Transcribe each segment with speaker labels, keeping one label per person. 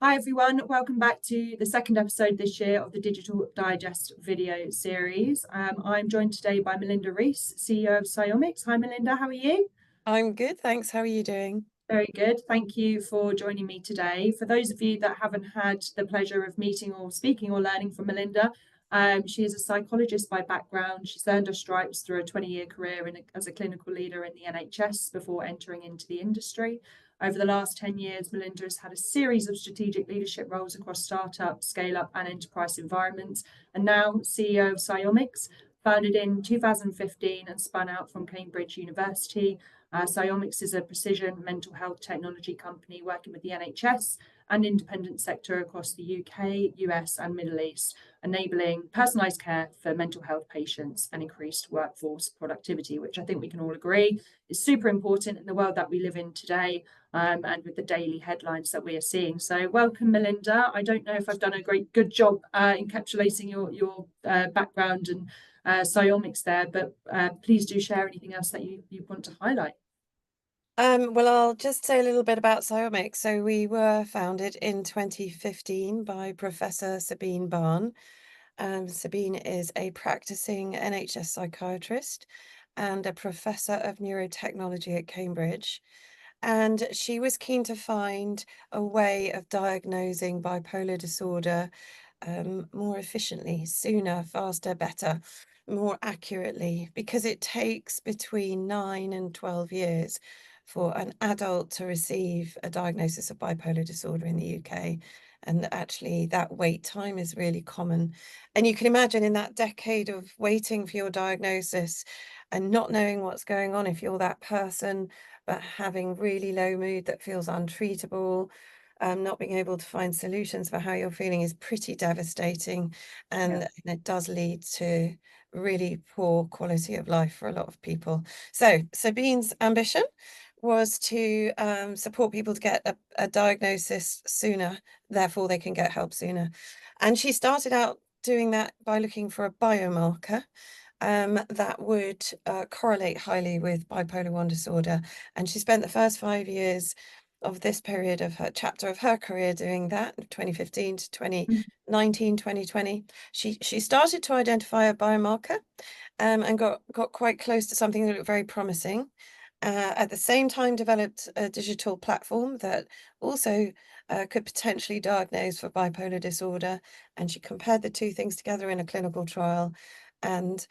Speaker 1: Hi everyone, welcome back to the second episode this year of the Digital Digest video series. I'm joined today by Melinda Rees, CEO of Psyomics. Hi Melinda, how are you?
Speaker 2: I'm good, thanks. How are you doing?
Speaker 1: Very good. Thank you for joining me today. For those of you that haven't had the pleasure of meeting or speaking or learning from Melinda, she is a psychologist by background. She's earned her stripes through a 20-year career as a clinical leader in the NHS before entering into the industry. Over the last 10 years, Melinda has had a series of strategic leadership roles across startup, scale up, and enterprise environments, and now CEO of Psyomics, founded in 2015 and spun out from Cambridge University. Psyomics is a precision mental health technology company working with the NHS and independent sector across the UK, US, and Middle East, enabling personalised care for mental health patients and increased workforce productivity, which I think we can all agree is super important in the world that we live in today, and with the daily headlines that we are seeing. So, welcome, Melinda. I don't know if I've done a good job encapsulating your background and Psyomics there, but please do share anything else that you want to highlight.
Speaker 2: Well, I'll just say a little bit about Psyomics. So we were founded in 2015 by Professor Sabine Barn. Sabine is a practicing NHS psychiatrist and a professor of neurotechnology at Cambridge. And she was keen to find a way of diagnosing bipolar disorder more efficiently, sooner, faster, better, more accurately, because it takes between 9 and 12 years for an adult to receive a diagnosis of bipolar disorder in the UK. And actually, that wait time is really common. And you can imagine in that decade of waiting for your diagnosis and not knowing what's going on, if you're that person, but having really low mood that feels untreatable, not being able to find solutions for how you're feeling is pretty devastating.
Speaker 1: Yeah.
Speaker 2: And it does lead to really poor quality of life for a lot of people. So Sabine's ambition was to support people to get a diagnosis sooner, therefore they can get help sooner. And she started out doing that by looking for a biomarker that would correlate highly with bipolar 1 disorder. And she spent the first 5 years of this period of her chapter of her career doing that, 2015 to 2019, 2020. She started to identify a biomarker and got quite close to something that looked very promising. At the same time, developed a digital platform that also could potentially diagnose for bipolar disorder. And she compared the two things together in a clinical trial. And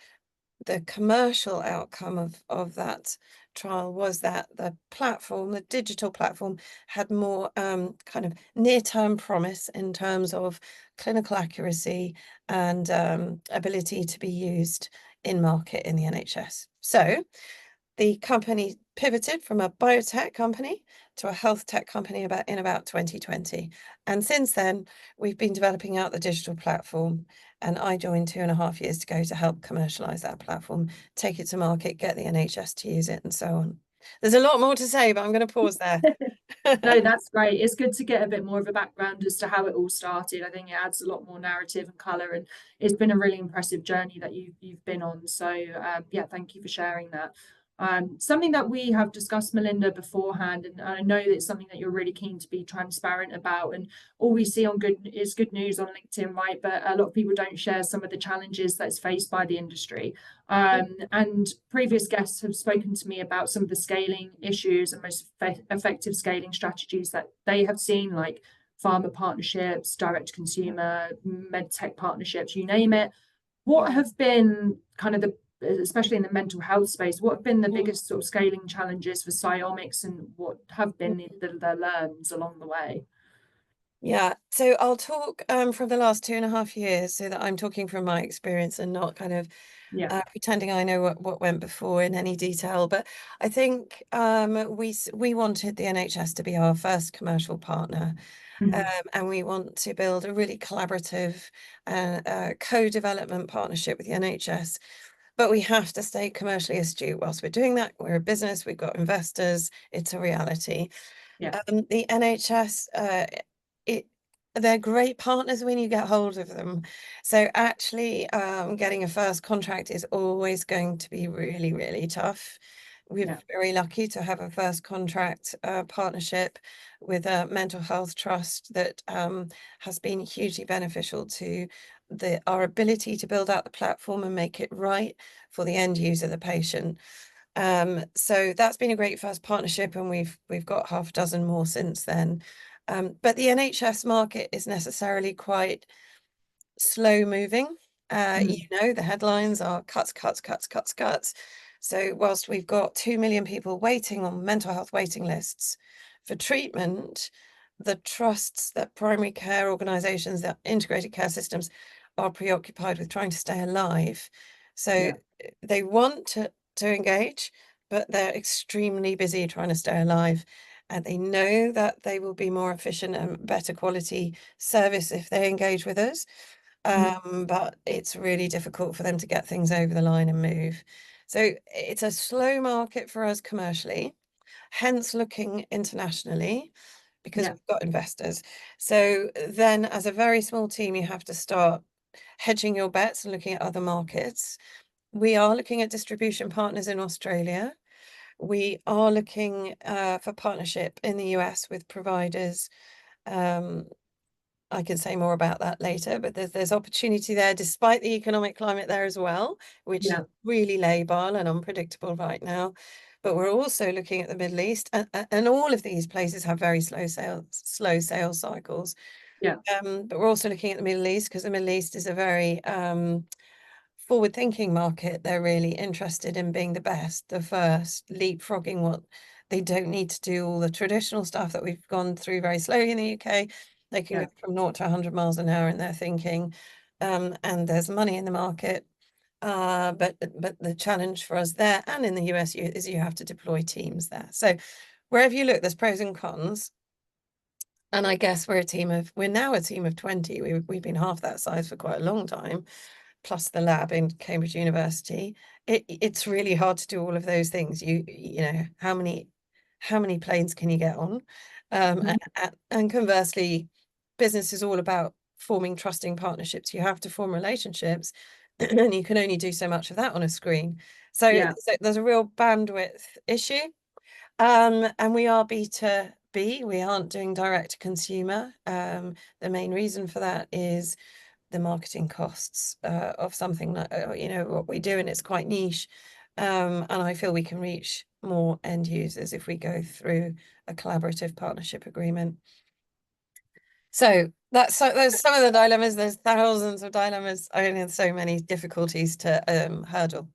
Speaker 2: the commercial outcome of that trial was that the platform, the digital platform, had more kind of near-term promise in terms of clinical accuracy and ability to be used in market in the NHS. So the company pivoted from a biotech company to a health tech company in about 2020. And since then, we've been developing out the digital platform. And I joined 2.5 years ago to help commercialize that platform, take it to market, get the NHS to use it, and so on. There's a lot more to say, but I'm going to pause there.
Speaker 1: No, that's great. It's good to get a bit more of a background as to how it all started. I think it adds a lot more narrative and colour, and it's been a really impressive journey that you've been on. So yeah, thank you for sharing that. Something that we have discussed, Melinda, beforehand, and I know that it's something that you're really keen to be transparent about. And all we see on good news on LinkedIn, right? But a lot of people don't share some of the challenges that's faced by the industry. And previous guests have spoken to me about some of the scaling issues and most effective scaling strategies that they have seen, like pharma partnerships, direct to consumer, med tech partnerships, you name it. What
Speaker 2: Yeah.
Speaker 1: have been kind of especially in the mental health space, what have been the biggest sort of scaling challenges for Psyomics, and what have been the learns along the way?
Speaker 2: Yeah, so I'll talk from the last 2.5 years so that I'm talking from my experience and not kind of
Speaker 1: Yeah.
Speaker 2: pretending I know what went before in any detail. But I think we wanted the NHS to be our first commercial partner,
Speaker 1: Mhm.
Speaker 2: and we want to build a really collaborative co-development partnership with the NHS. But we have to stay commercially astute whilst we're doing that. We're a business, we've got investors, it's a reality.
Speaker 1: Yeah.
Speaker 2: The NHS, it they're great partners when you get hold of them. So actually, getting a first contract is always going to be really, really tough We're very lucky to have a first contract partnership with a mental health trust that has been hugely beneficial to our ability to build out the platform and make it right for the end user, the patient. So that's been a great first partnership, and we've got half a dozen more since then. But the NHS market is necessarily quite slow moving. You know, the headlines are cuts, cuts, cuts, cuts, cuts. So whilst we've got 2 million people waiting on mental health waiting lists for treatment, the trusts, that primary care organisations, that integrated care systems are preoccupied with trying to stay alive. So they want to engage, but they're extremely busy trying to stay alive. And they know that they will be more efficient and better quality service if they engage with us. But it's really difficult for them to get things over the line and move. So it's a slow market for us commercially, hence looking internationally, because we've got investors. So then as a very small team, you have to start hedging your bets and looking at other markets. We are looking at distribution partners in Australia. We are looking for partnership in the US with providers. I can say more about that later, but there's opportunity there despite the economic climate there as well, which is really labile and unpredictable right now. But we're also looking at the Middle East, and all of these places have very slow sales cycles. But we're also looking at the Middle East because the Middle East is a very forward-thinking market. They're really interested in being the best, the first, leapfrogging what they don't need to do all the traditional stuff that we've gone through very slowly in the UK. They can go from 0 to 100 miles an hour in their thinking, and there's money in the market. But the challenge for us there and in the US is you have to deploy teams there. So wherever you look, there's pros and cons. And I guess we're now a team of 20. We've been half that size for quite a long time, plus the lab in Cambridge University. It's really hard to do all of those things. You know, how many planes can you get on? And conversely, business is all about forming trusting partnerships. You have to form relationships, and you can only do so much of that on a screen. So there's a real bandwidth issue. And we are B2B. We aren't doing direct to consumer. The main reason for that is the marketing costs of something like what we do, and it's quite niche. And I feel we can reach more end users if we go through a collaborative partnership agreement. So there's some of the dilemmas. There's thousands of dilemmas. I mean, there's so many difficulties to hurdle.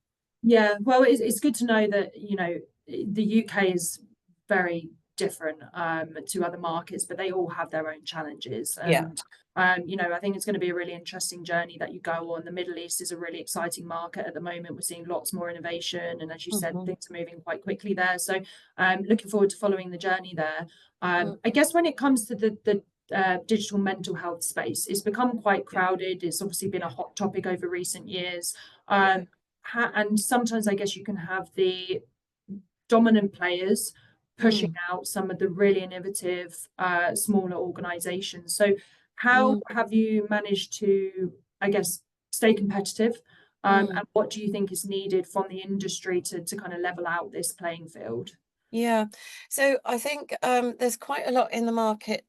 Speaker 1: Yeah, well, it's good to know that, you know, the UK is very different to other markets, but they all have their own challenges. And you know, I think it's going to be a really interesting journey that you go on. The Middle East is a really exciting market at the moment. We're seeing lots more innovation, and as you said, things are moving quite quickly there. So looking forward to following the journey there. I guess when it comes to the digital mental health space, it's become quite crowded. It's obviously been a hot topic over recent years. And sometimes I guess you can have the dominant players pushing out some of the really innovative smaller organizations. So how have you managed to, I guess, stay competitive? And what do you think is needed from the industry to kind of level out this playing field?
Speaker 2: Yeah, so I think there's quite a lot in the market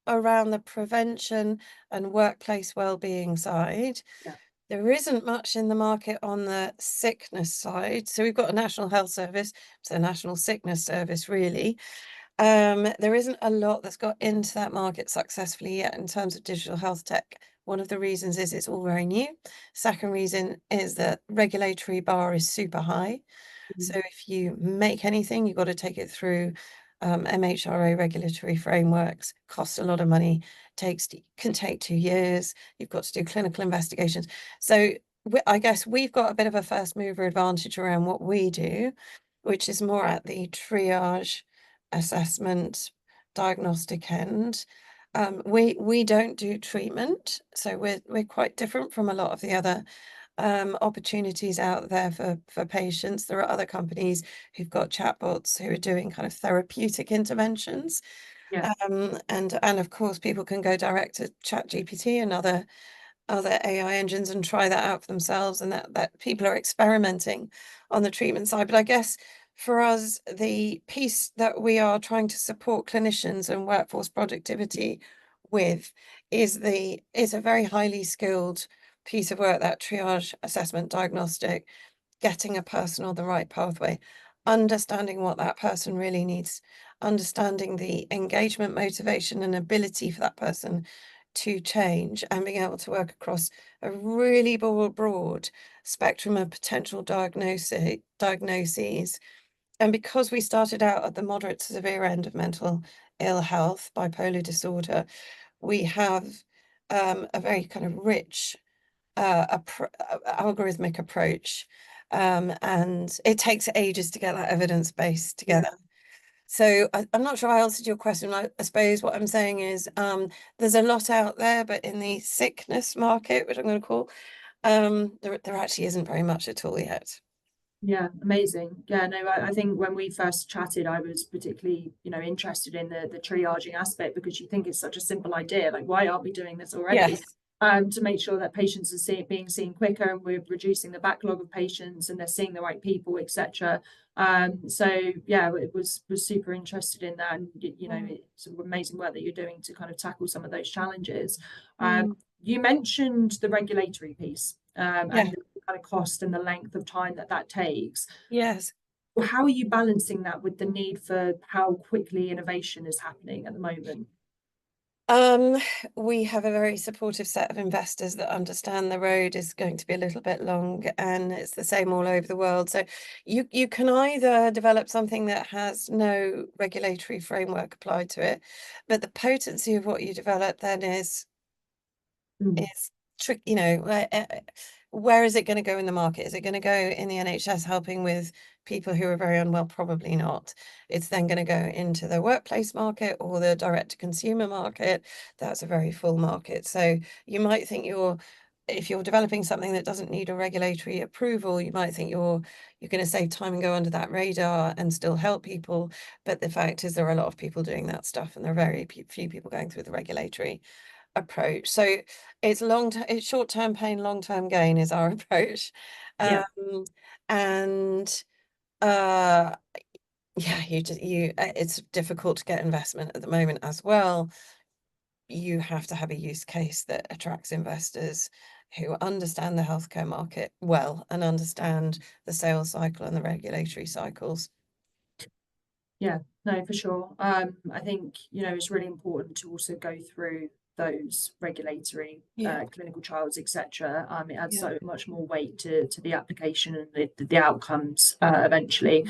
Speaker 2: around the prevention and workplace well-being side. There isn't much in the market on the sickness side. So we've got a National Health Service, it's a National Sickness Service, really. There isn't a lot that's got into that market successfully yet in terms of digital health tech. One of the reasons is it's all very new. Second reason is that regulatory bar is super high. So if you make anything, you've got to take it through MHRA regulatory frameworks, costs a lot of money, can take 2 years. You've got to do clinical investigations. So I guess we've got a bit of a first mover advantage around what we do, which is more at the triage, assessment, diagnostic end. We don't do treatment, so we're quite different from a lot of the other opportunities out there for patients. There are other companies who've got chatbots who are doing kind of therapeutic interventions. And of course, people can go direct to ChatGPT and other AI engines and try that out for themselves, and that people are experimenting on the treatment side. But I guess for us, the piece that we are trying to support clinicians and workforce productivity with is a very highly skilled piece of work, that triage, assessment, diagnostic, getting a person on the right pathway, understanding what that person really needs, understanding the engagement, motivation, and ability for that person to change, and being able to work across a really broad spectrum of potential diagnoses. And because we started out at the moderate to severe end of mental ill health, bipolar disorder, we have a very kind of rich algorithmic approach, and it takes ages to get that evidence base together. So I'm not sure I answered your question. I suppose what I'm saying is there's a lot out there, but in the sickness market, which I'm going to call, there actually isn't very much at all yet.
Speaker 1: Yeah, amazing. Yeah, no, I think when we first chatted, I was particularly, interested in the triaging aspect, because you think it's such a simple idea. Like, why aren't we doing this already?
Speaker 2: Yes.
Speaker 1: To make sure that patients are being seen quicker, and we're reducing the backlog of patients, and they're seeing the right people, etc. So yeah, it was super interested in that, and it's amazing work that you're doing to kind of tackle some of those challenges.
Speaker 2: Mm.
Speaker 1: You mentioned the regulatory piece,
Speaker 2: Yeah.
Speaker 1: and the kind of cost and the length of time that takes.
Speaker 2: Yes.
Speaker 1: How are you balancing that with the need for how quickly innovation is happening at the moment?
Speaker 2: We have a very supportive set of investors that understand the road is going to be a little bit long, and it's the same all over the world. So you can either develop something that has no regulatory framework applied to it, but the potency of what you develop then is tricky, where is it going to go in the market? Is it going to go in the NHS helping with people who are very unwell? Probably not. It's then going to go into the workplace market or the direct to consumer market. That's a very full market. So you might think if you're developing something that doesn't need a regulatory approval, you might think you're going to save time and go under that radar and still help people. But the fact is, there are a lot of people doing that stuff, and there are very few people going through the regulatory approach. So it's short-term pain, long-term gain is our approach.
Speaker 1: Yeah.
Speaker 2: And yeah, it's difficult to get investment at the moment as well. You have to have a use case that attracts investors who understand the healthcare market well and understand the sales cycle and the regulatory cycles.
Speaker 1: Yeah, no, for sure. I think, it's really important to also go through those regulatory clinical trials, etc. It adds so much more weight to the application and the outcomes eventually.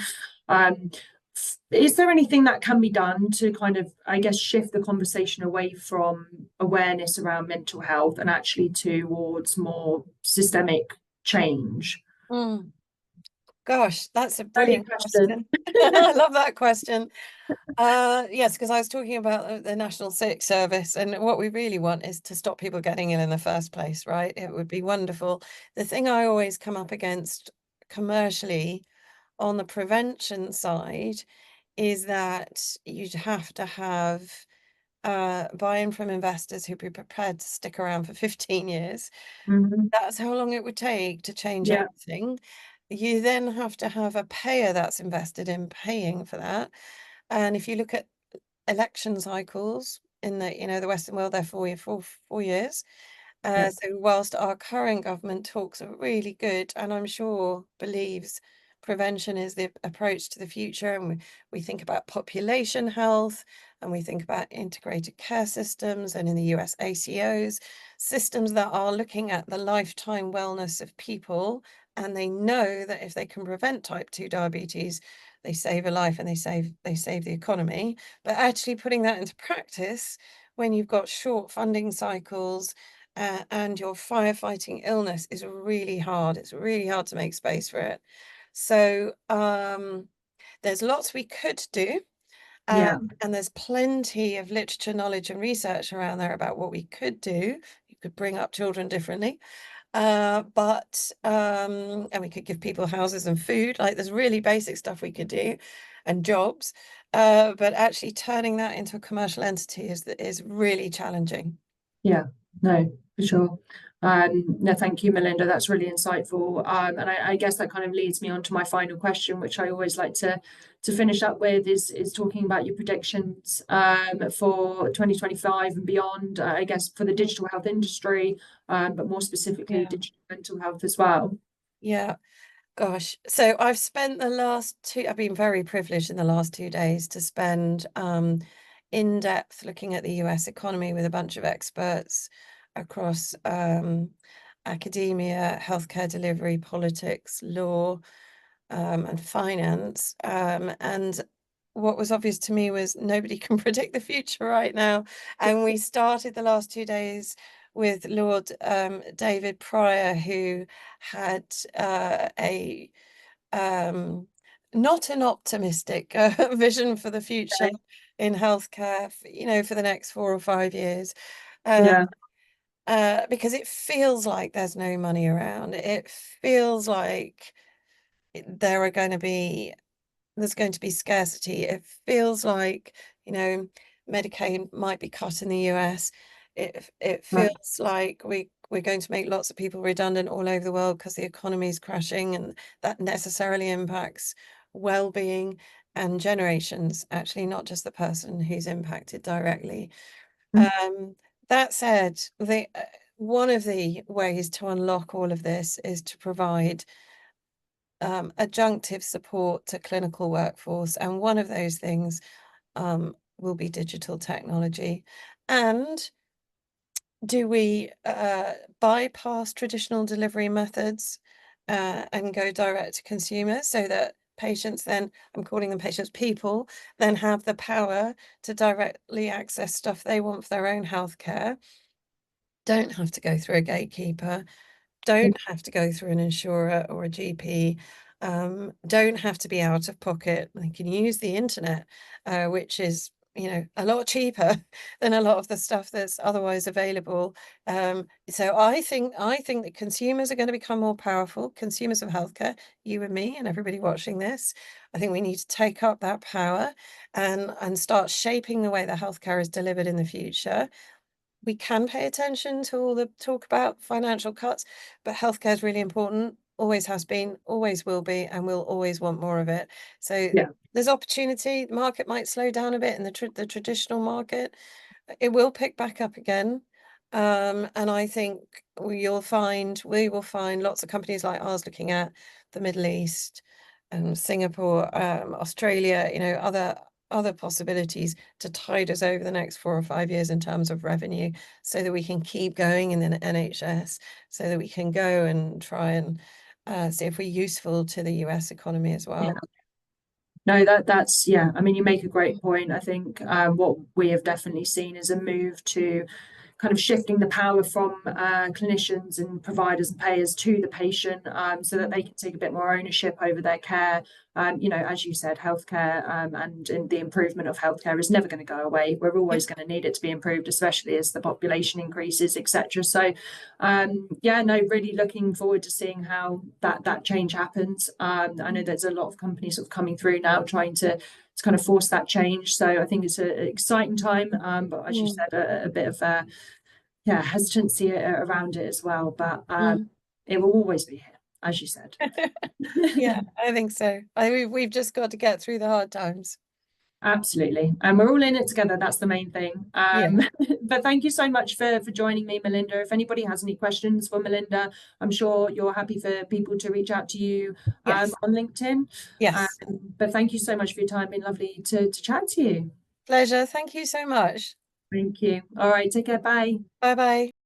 Speaker 1: Is there anything that can be done to kind of, I guess, shift the conversation away from awareness around mental health and actually towards more systemic change?
Speaker 2: Mm. Gosh, that's a
Speaker 1: Early
Speaker 2: brilliant question. I love that question. Yes, because I was talking about the National Sick Service, and what we really want is to stop people getting ill in the first place, right? It would be wonderful. The thing I always come up against commercially on the prevention side is that you'd have to have buy-in from investors who'd be prepared to stick around for 15 years. That's how long it would take to change
Speaker 1: Yeah.
Speaker 2: anything. You then have to have a payer that's invested in paying for that. And if you look at election cycles in the Western world, they're 4 years.
Speaker 1: Yeah.
Speaker 2: So whilst our current government talks are really good, and I'm sure believes prevention is the approach to the future, and we think about population health, and we think about integrated care systems, and in the US ACOs, systems that are looking at the lifetime wellness of people, and they know that if they can prevent type 2 diabetes, they save a life and they save the economy. But actually putting that into practice when you've got short funding cycles and you're firefighting illness is really hard. It's really hard to make space for it. So there's lots we could do. And there's plenty of literature, knowledge, and research around there about what we could do. You could bring up children differently. And we could give people houses and food. Like, there's really basic stuff we could do, and jobs. But actually turning that into a commercial entity is really challenging.
Speaker 1: Yeah, No, for sure. No, thank you, Melinda. That's really insightful. And I guess that kind of leads me on to my final question, which I always like to finish up with is talking about your predictions for 2025 and beyond, I guess for the digital health industry, but more specifically
Speaker 2: Yeah.
Speaker 1: digital mental health as well.
Speaker 2: Yeah. Gosh, so I've been very privileged in the last 2 days to spend in depth looking at the US economy with a bunch of experts across academia, healthcare delivery, politics, law, and finance. And what was obvious to me was nobody can predict the future right now. And we started the last 2 days with Lord David Pryor, who had a not an optimistic vision for the future in healthcare, for the next 4 or 5 years, uh,
Speaker 1: Yeah,
Speaker 2: because it feels like there's no money around. It feels like there are going to be there's going to be scarcity. It feels like, Medicaid might be cut in the US. It
Speaker 1: right.
Speaker 2: feels like we're going to make lots of people redundant all over the world because the economy is crashing, and that necessarily impacts well-being and generations, actually, not just the person who's impacted directly.
Speaker 1: Mm.
Speaker 2: That said, one of the ways to unlock all of this is to provide adjunctive support to clinical workforce, and one of those things will be digital technology. And do we bypass traditional delivery methods and go direct to consumer so that patients then, I'm calling them patients, people, then have the power to directly access stuff they want for their own healthcare, don't have to go through a gatekeeper, don't have to go through an insurer or a GP, don't have to be out of pocket. They can use the internet, which is, a lot cheaper than a lot of the stuff that's otherwise available. So I think that consumers are going to become more powerful, consumers of healthcare, you and me and everybody watching this. I think we need to take up that power and start shaping the way that healthcare is delivered in the future. We can pay attention to all the talk about financial cuts, but healthcare is really important, always has been, always will be, and we'll always want more of it. So
Speaker 1: Yeah.
Speaker 2: there's opportunity. The market might slow down a bit in the traditional market. It will pick back up again. And I think we will find lots of companies like ours looking at the Middle East and Singapore, Australia, other possibilities to tide us over the next 4 or 5 years in terms of revenue, so that we can keep going in the NHS, so that we can go and try and see if we're useful to the US economy as
Speaker 1: Yeah.
Speaker 2: well.
Speaker 1: No, that's yeah. I mean, you make a great point. I think what we have definitely seen is a move to kind of shifting the power from clinicians and providers and payers to the patient, so that they can take a bit more ownership over their care. As you said, healthcare and the improvement of healthcare is never going to go away. We're
Speaker 2: Yeah.
Speaker 1: always going to need it to be improved, especially as the population increases, etc. So, yeah, no, really looking forward to seeing how that change happens. I know there's a lot of companies sort of coming through now trying to kind of force that change. So I think it's an exciting time, but as you
Speaker 2: Mm,
Speaker 1: said, a bit of yeah, hesitancy around it as well. But
Speaker 2: mm.
Speaker 1: it will always be here, as you said.
Speaker 2: Yeah, I think so. We've just got to get through the hard times.
Speaker 1: Absolutely. And we're all in it together. That's the main thing.
Speaker 2: Yeah.
Speaker 1: But thank you so much for joining me, Melinda. If anybody has any questions for Melinda, I'm sure you're happy for people to reach out to you
Speaker 2: Yes.
Speaker 1: on LinkedIn. Um,
Speaker 2: Yes.
Speaker 1: but thank you so much for your time. Been lovely to chat to you.
Speaker 2: Pleasure. Thank you so much.
Speaker 1: Thank you. All right. Take care. Bye.
Speaker 2: Bye bye.